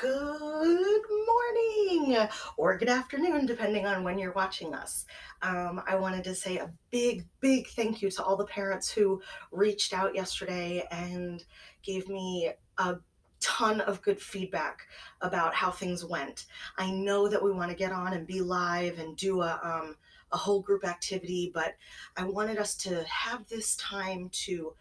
Good morning or good afternoon, depending on when you're watching us. I wanted to say a big thank you to all the parents who reached out yesterday and gave me a ton of good feedback about how things went. I know that we want to get on and be live and do a whole group activity, but I wanted us to have this time to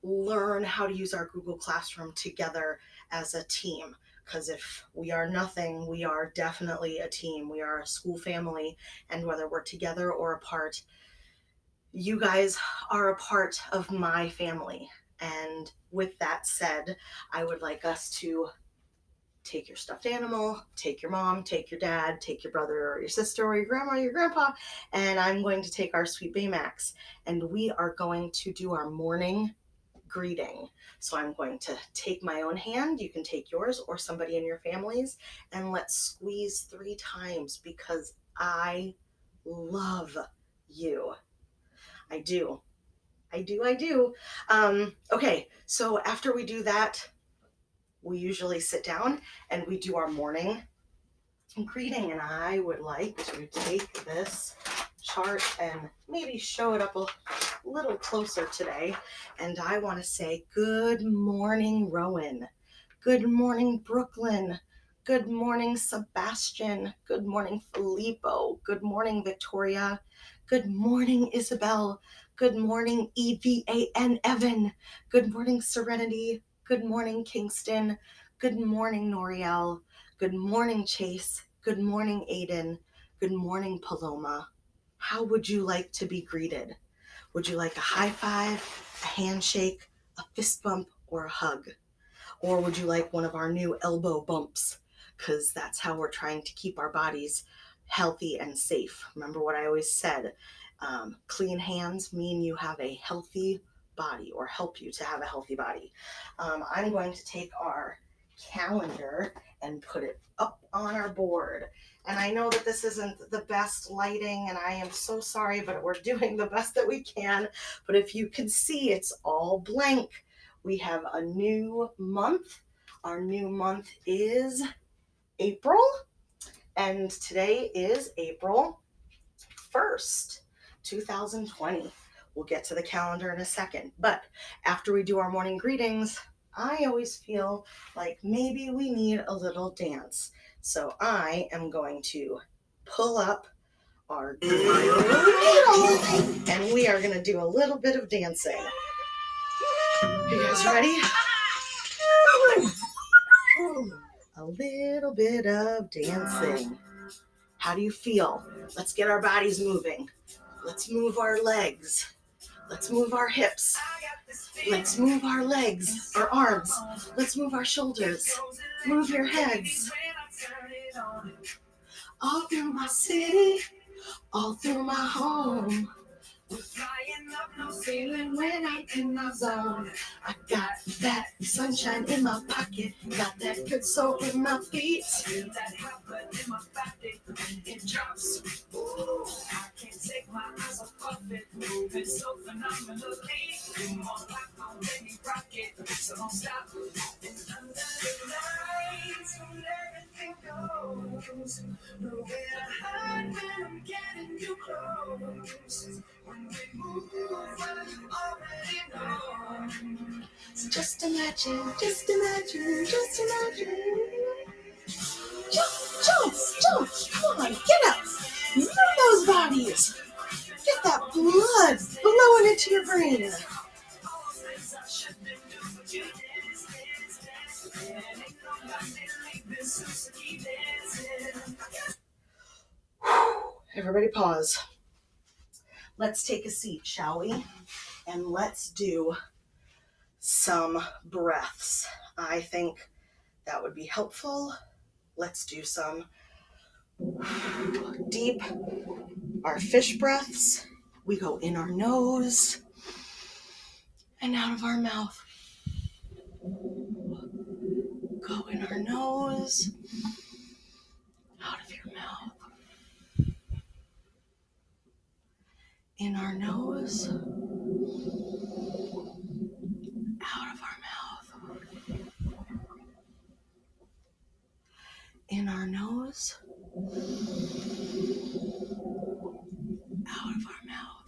learn how to use our Google Classroom together as a team. Because if we are nothing, we are definitely a team. We are a school family, and whether we're together or apart, you guys are a part of my family. And with that said, I would like us to take your stuffed animal, take your mom, take your dad, take your brother or your sister or your grandma or your grandpa, and I'm going to take our sweet Baymax, and we are going to do our morning greeting. So I'm going to take my own hand, you can take yours or somebody in your families, and let's squeeze 3 times because I love you. I do. I do. Okay, so after we do that, we usually sit down and we do our morning greeting, and I would like to take this chart and maybe show it up a little closer today. And I want to say good morning, Rowan. Good morning, Brooklyn. Good morning, Sebastian. Good morning, Filippo. Good morning, Victoria. Good morning, Isabel. Good morning, EVAN Evan. Good morning, Serenity. Good morning, Kingston. Good morning, Noriel. Good morning, Chase. Good morning, Aiden. Good morning, Paloma. How would you like to be greeted? Would you like a high five, a handshake, a fist bump, or a hug? Or would you like one of our new elbow bumps? Because that's how we're trying to keep our bodies healthy and safe. Remember what I always said, clean hands mean you have a healthy body or help you to have a healthy body. I'm going to take our calendar and put it up on our board. And I know that this isn't the best lighting, and I am so sorry, but we're doing the best that we can. But if you can see, it's all blank. We have a new month. Our new month is April, and today is April 1st, 2020. We'll get to the calendar in a second, but after we do our morning greetings, I always feel like maybe we need a little dance. So I am going to pull up our needle, and we are going to do a little bit of dancing. You guys ready? A little bit of dancing. How do you feel? Let's get our bodies moving. Let's move our legs. Let's move our hips. Let's move our legs, our arms. Let's move our shoulders. Move your heads. All through my city, all through my home. We're flying up, no ceiling when I'm in my zone. I got that sunshine in my pocket, got that good soul in my feet. Feel that hot blood in my body, it drops. Ooh, I can't take my eyes off of it, moving so phenomenally. Come on, rock on, baby, rock it, so don't stop. And under the lights, when everything goes, nowhere to hide when I'm getting you close. When we move, I already know. So just imagine, just imagine, just imagine. Jump, come on, get up. Move those bodies. Get that blood flowing into your brain. Everybody pause. Let's take a seat, shall we? And let's do some breaths. I think that would be helpful. Let's do some deep, our fish breaths. We go in our nose and out of our mouth. Go in our nose, out of your mouth. In our nose, out of our mouth. In our nose, out of our mouth.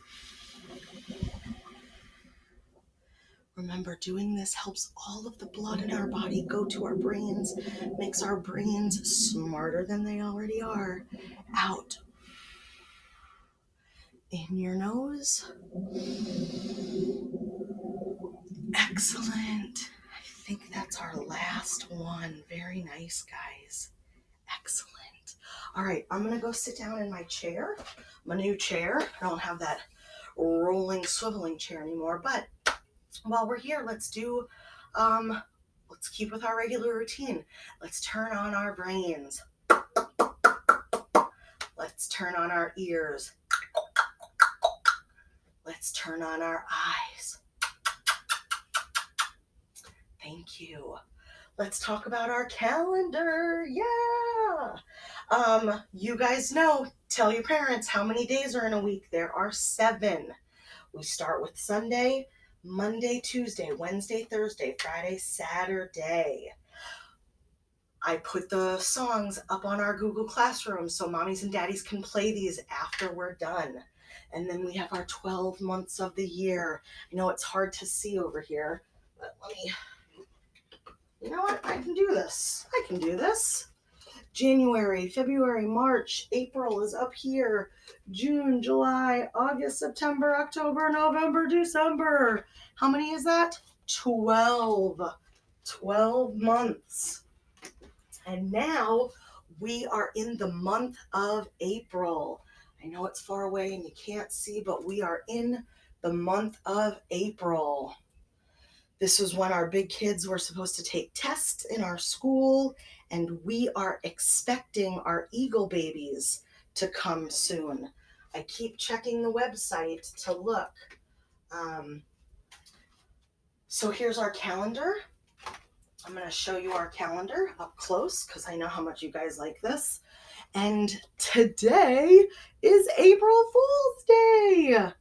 Remember, doing this helps all of the blood in our body go to our brains, makes our brains smarter than they already are. Out. In your nose. Excellent. I think that's our last one. Very nice, guys. Excellent. All right, I'm going to go sit down in my chair, my new chair. I don't have that rolling, swiveling chair anymore, but while we're here, let's keep with our regular routine. Let's turn on our brains. Let's turn on our ears. Let's turn on our eyes. Thank you. Let's talk about our calendar. Yeah. You guys know, tell your parents how many days are in a week. There are 7. We start with Sunday, Monday, Tuesday, Wednesday, Thursday, Friday, Saturday. I put the songs up on our Google Classroom so mommies and daddies can play these after we're done. And then we have our 12 months of the year. I know it's hard to see over here, but you know what? I can do this. January, February, March, April is up here. June, July, August, September, October, November, December. How many is that? 12. 12 months. And now we are in the month of April. I know it's far away and you can't see, but we are in the month of April. This was when our big kids were supposed to take tests in our school, and we are expecting our eagle babies to come soon. I keep checking the website to look. So here's our calendar. I'm going to show you our calendar up close because I know how much you guys like this. And today is April Fool's Day.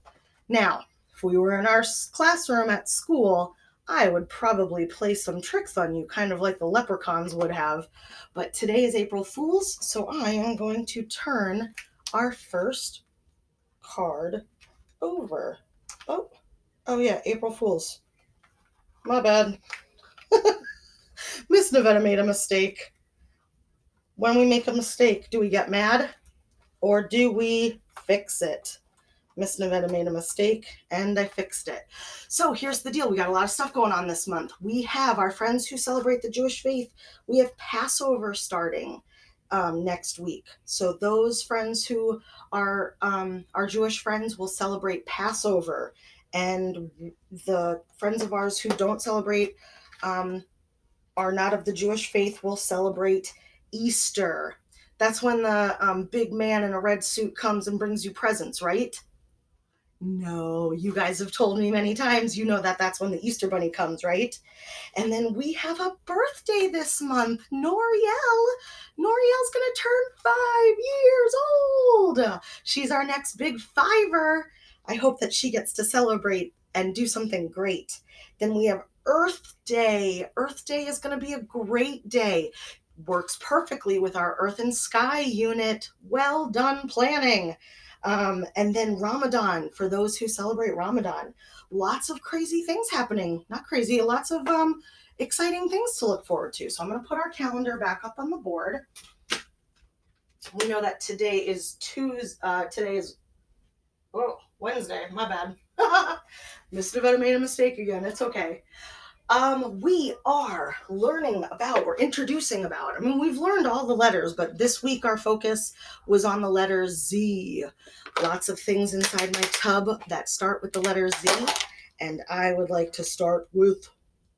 Now, if we were in our classroom at school, I would probably play some tricks on you, kind of like the leprechauns would have. But today is April Fool's, so I am going to turn our first card over. Oh yeah, April Fool's. My bad. Miss Navetta made a mistake. When we make a mistake, do we get mad or do we fix it? Miss Navetta made a mistake and I fixed it. So here's the deal. We got a lot of stuff going on this month. We have our friends who celebrate the Jewish faith. We have Passover starting next week. So those friends who are our Jewish friends will celebrate Passover. And the friends of ours who don't celebrate are not of the Jewish faith will celebrate Easter. That's when the big man in a red suit comes and brings you presents, right? No, you guys have told me many times, you know that that's when the Easter Bunny comes, right? And then we have a birthday this month, Noriel. Noriel's going to turn 5 years old. She's our next big 5er. I hope that she gets to celebrate and do something great. Then we have Earth Day. Earth Day is going to be a great day. Works perfectly with our Earth and Sky unit. Well done planning. And then Ramadan, for those who celebrate Ramadan. Lots of crazy things happening. Not crazy, lots of exciting things to look forward to. So I'm going to put our calendar back up on the board. We know that today is Wednesday. My bad. Miss Navetta made a mistake again. It's okay. We are learning about, or introducing about, we've learned all the letters, but this week our focus was on the letter Z. Lots of things inside my tub that start with the letter Z, and I would like to start with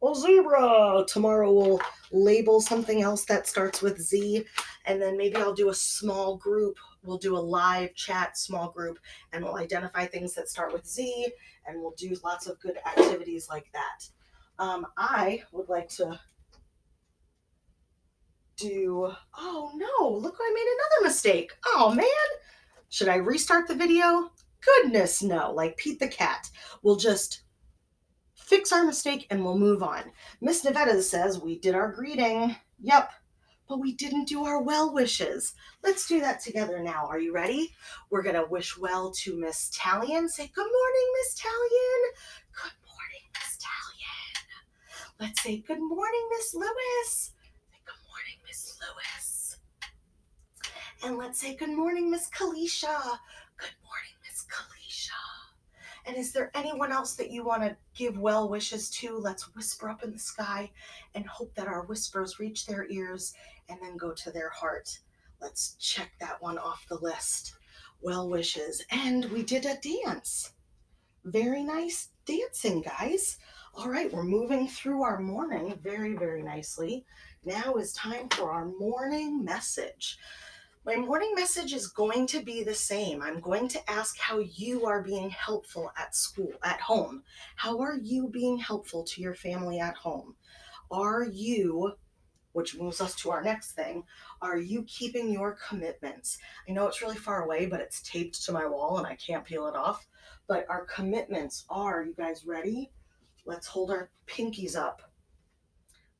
a zebra. Tomorrow we'll label something else that starts with Z, and then maybe I'll do a small group. We'll do a live chat small group, and we'll identify things that start with Z, and we'll do lots of good activities like that. I would like to oh no, look, I made another mistake. Oh man, should I restart the video? Goodness no, like Pete the cat. We'll just fix our mistake and we'll move on. Miss Navetta says we did our greeting. Yep, but we didn't do our well wishes. Let's do that together now. Are you ready? We're going to wish well to Miss Talion. Say, good morning, Miss Talion. Good morning, Miss Talion. Let's say, good morning, Miss Lewis. Say, good morning, Miss Lewis. And let's say, good morning, Miss Kalisha. Good morning, Miss Kalisha. And is there anyone else that you want to give well wishes to? Let's whisper up in the sky and hope that our whispers reach their ears and then go to their heart. Let's check that one off the list. Well wishes. And we did a dance. Very nice dancing, guys. All right, we're moving through our morning very, very nicely. Now is time for our morning message. My morning message is going to be the same. I'm going to ask how you are being helpful at school, at home. How are you being helpful to your family at home? Are you, which moves us to our next thing, are you keeping your commitments? I know it's really far away, but it's taped to my wall and I can't peel it off. But our commitments are, you guys ready? Let's hold our pinkies up.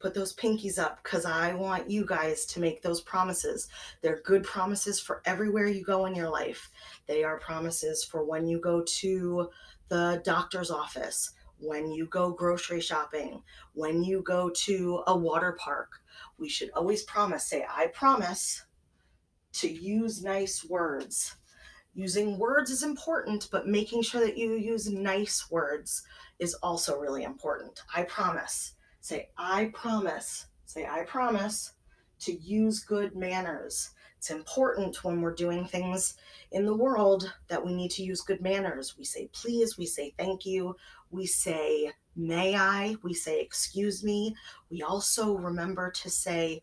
Put those pinkies up because I want you guys to make those promises. They're good promises for everywhere you go in your life. They are promises for when you go to the doctor's office, when you go grocery shopping, when you go to a water park. We should always promise, say, I promise to use nice words. Using words is important, but making sure that you use nice words is also really important. I promise. Say, I promise. Say, I promise to use good manners. It's important when we're doing things in the world that we need to use good manners. We say please, we say thank you, we say may I, we say excuse me. We also remember to say,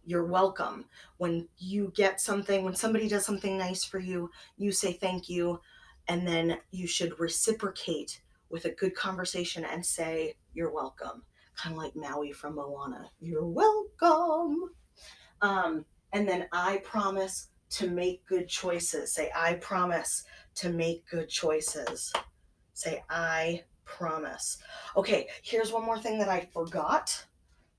you're welcome. When you get something, when somebody does something nice for you, you say thank you, and then you should reciprocate with a good conversation and say you're welcome. Kind of like Maui from Moana. You're welcome. And then I promise to make good choices. Say I promise to make good choices. Say I promise. Okay, here's one more thing that I forgot,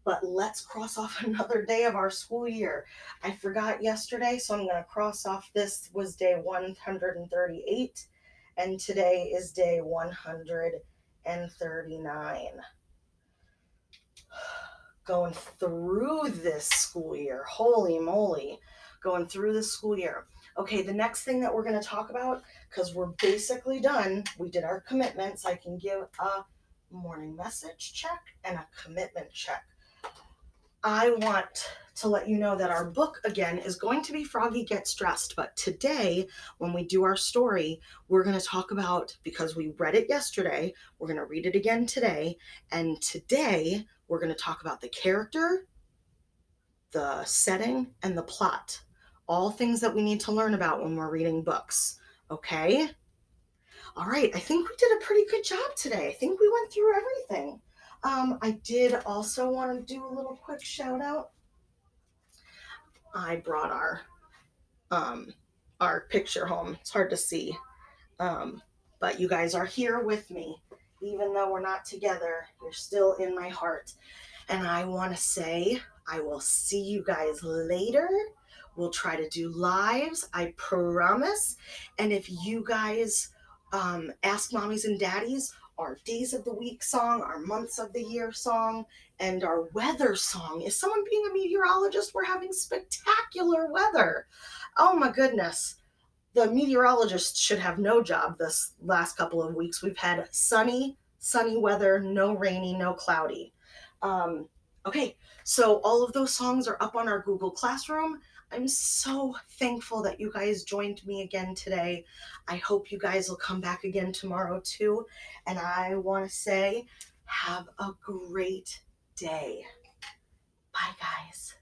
but let's cross off another day of our school year. I forgot yesterday, so I'm going to cross off this was day 138, and today is day 139. Going through this school year. Holy moly. Going through this school year. Okay, the next thing that we're going to talk about, because we're basically done, we did our commitments. I can give a morning message check and a commitment check. I want to let you know that our book again is going to be Froggy Gets Dressed, but today when we do our story, we're going to talk about, because we read it yesterday, we're going to read it again today, and today we're going to talk about the character, the setting, and the plot. All things that we need to learn about when we're reading books. Okay? All right, I think we did a pretty good job today. I think we went through everything. I did also want to do a little quick shout out. I brought our picture home. It's hard to see, but you guys are here with me, even though we're not together. You're still in my heart, and I want to say I will see you guys later. We'll try to do lives, I promise. And if you guys ask mommies and daddies, our days of the week song, our months of the year song, and our weather song. Is someone being a meteorologist? We're having spectacular weather. Oh my goodness. The meteorologists should have no job this last couple of weeks. We've had sunny weather, no rainy, no cloudy. Okay, so all of those songs are up on our Google Classroom. I'm so thankful that you guys joined me again today. I hope you guys will come back again tomorrow too. And I want to say, have a great day. Bye, guys.